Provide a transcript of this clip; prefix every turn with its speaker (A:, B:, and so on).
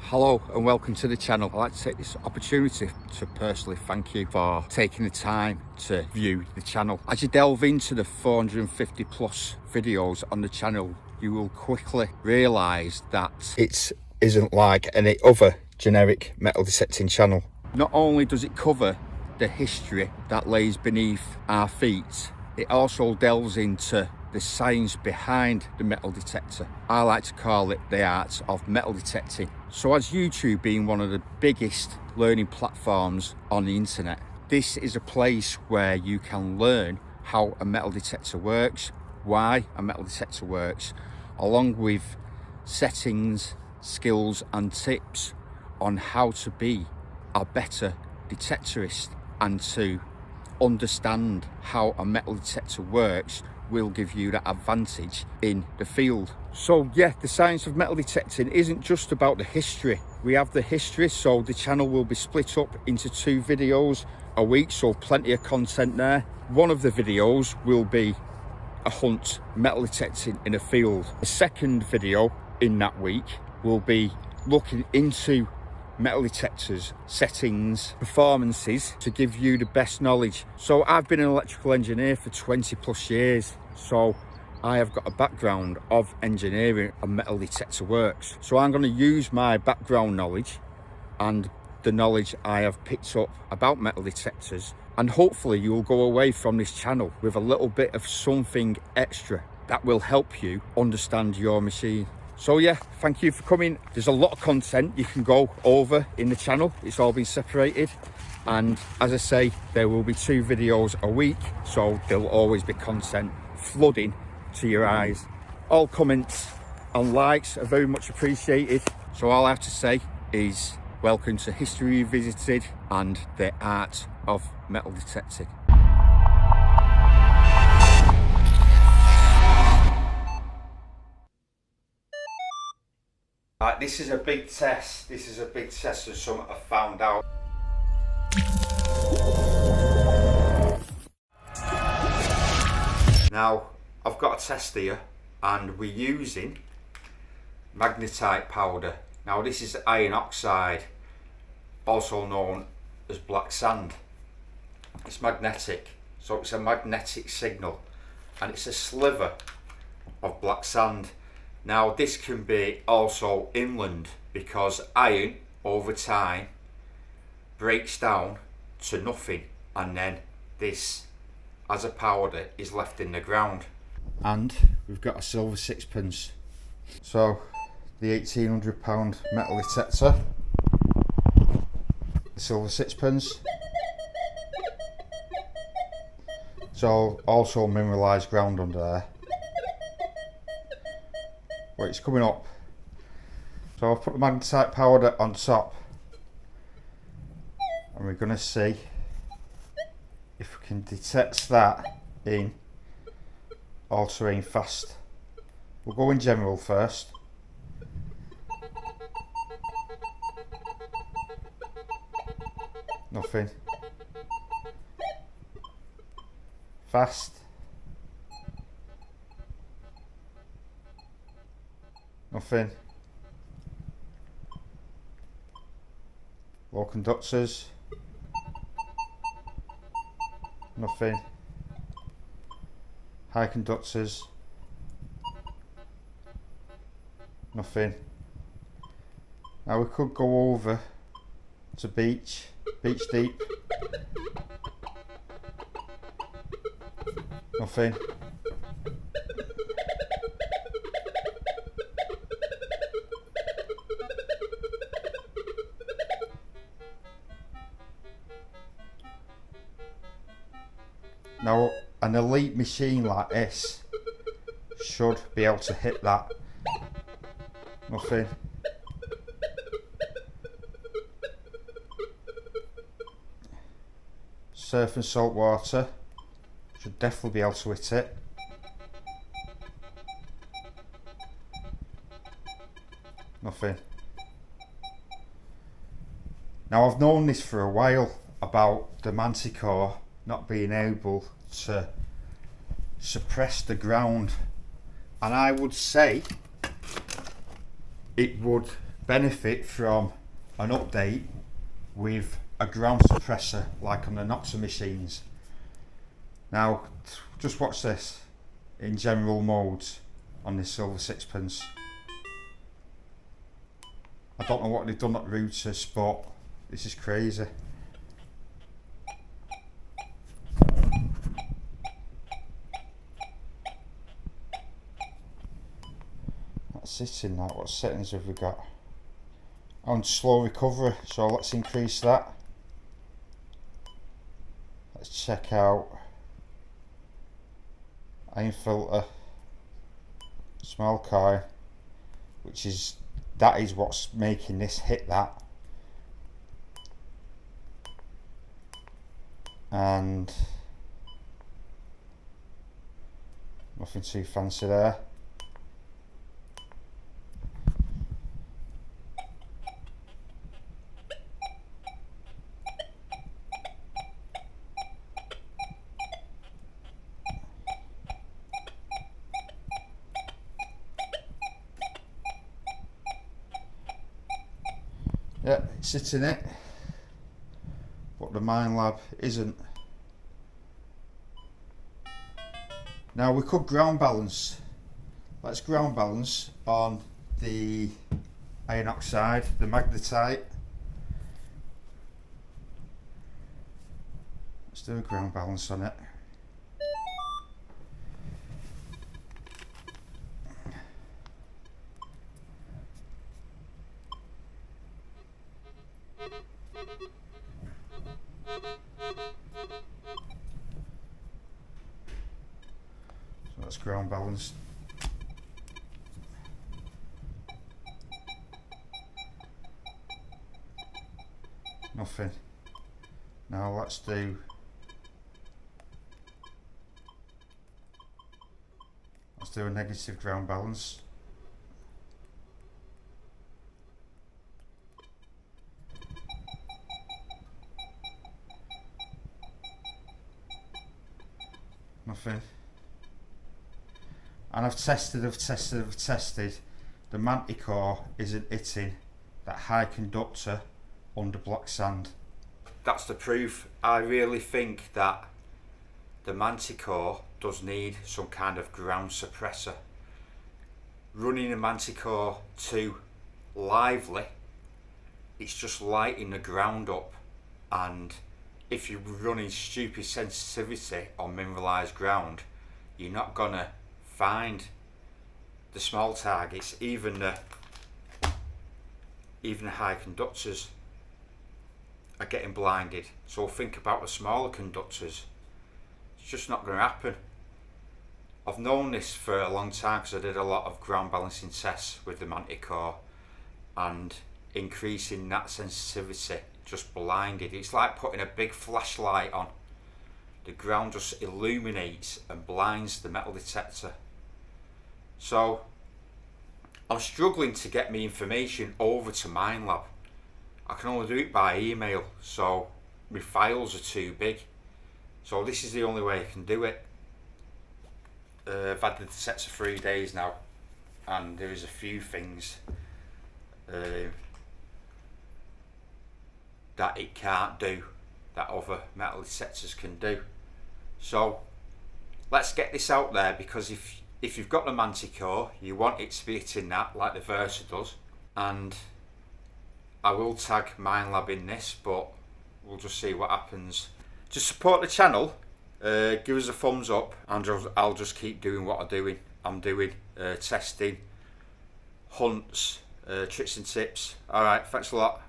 A: Hello and welcome to the channel. I'd like to take this opportunity to personally thank you for taking the time to view the channel. As you delve into the 450 plus videos on the channel, you will quickly realise that it isn't like any other generic metal detecting channel. Not only does it cover the history that lays beneath our feet, it also delves into the science behind the metal detector. I like to call it the art of metal detecting. So as YouTube being one of the biggest learning platforms on the internet, this is a place where you can learn how a metal detector works, why a metal detector works, along with settings, skills and tips on how to be a better detectorist and to understand how a metal detector works will give you that advantage in the field. So yeah, the science of metal detecting isn't just about the history. We have the history, so the channel will be split up into 2 videos a week, so plenty of content there. One of the videos will be a hunt metal detecting in a field. The second video in that week will be looking into metal detectors, settings, performances to give you the best knowledge. So I've been an electrical engineer for 20 plus years, so I have got a background of engineering and metal detector works. So I'm going to use my background knowledge and the knowledge I have picked up about metal detectors, and hopefully you will go away from this channel with a little bit of something extra that will help you understand your machine. So yeah, thank you for coming. There's a lot of content you can go over in the channel. It's all been separated, and as I say, there will be 2 videos a week, so there'll always be content flooding to your eyes. All comments and likes are very much appreciated. So all I have to say is welcome to History Revisited and the art of metal detecting. Right, this is a big test. This is a big test of something I found out. Now, I've got a test here and we're using magnetite powder. Now this is iron oxide, also known as black sand. It's magnetic, so it's a magnetic signal, and it's a sliver of black sand. Now this can be also inland because iron over time breaks down to nothing, and then this as a powder is left in the ground. And we've got a silver sixpence. So the £1,800 metal detector, the silver sixpence. So also mineralized ground under there. Well, it's coming up. So I've put the magnetite powder on top, and we're going to see if we can detect that in all terrain fast. We'll go in general first. Nothing. Fast. Nothing. Low conductors. Nothing. High conductors. Nothing. Now we could go over to beach deep. Nothing. Now an elite machine like this should be able to hit that. Nothing. Surf and salt water should definitely be able to hit it. Nothing. Now I've known this for a while about the Manticore not being able to suppress the ground, and I would say it would benefit from an update with a ground suppressor like on the Nokta machines. Now just watch this in general modes on this silver sixpence. I don't know what they've done at rutus, but this is crazy. That's sitting that. What settings have we got? On slow recovery, so let's increase that. Let's check out iron filter, small coin, that is what's making this hit that. And nothing too fancy there. Yeah, it's sitting it, but the Minelab isn't. Now we could ground balance. Let's ground balance on the iron oxide, the magnetite. Let's do a ground balance on it. So that's ground balance. Nothing. Now let's do a negative ground balance. Nothing. And I've tested. The Manticore isn't hitting that high conductor under block sand. That's the proof. I really think that the Manticore does need some kind of ground suppressor. Running a Manticore too lively, it's just lighting the ground up, and if you're running stupid sensitivity on mineralized ground, you're not gonna find the small targets, even the high conductors are getting blinded. So think about the smaller conductors. It's just not going to happen. I've known this for a long time because I did a lot of ground balancing tests with the Manticore, and increasing that sensitivity just blinded. It's like putting a big flashlight on. The ground just illuminates and blinds the metal detector. So I'm struggling to get my information over to Minelab. I can only do it by email, so my files are too big. So this is the only way I can do it. I've had the detector 3 days now, and there is a few things that it can't do that other metal detectors can do. So let's get this out there, because if you've got the Manticore, you want it to be hitting that like the Versa does. And I will tag Minelab in this, but we'll just see what happens. Just support the channel, give us a thumbs up, and I'll just keep doing what I'm doing. Testing, hunts, tricks and tips. Alright, thanks a lot.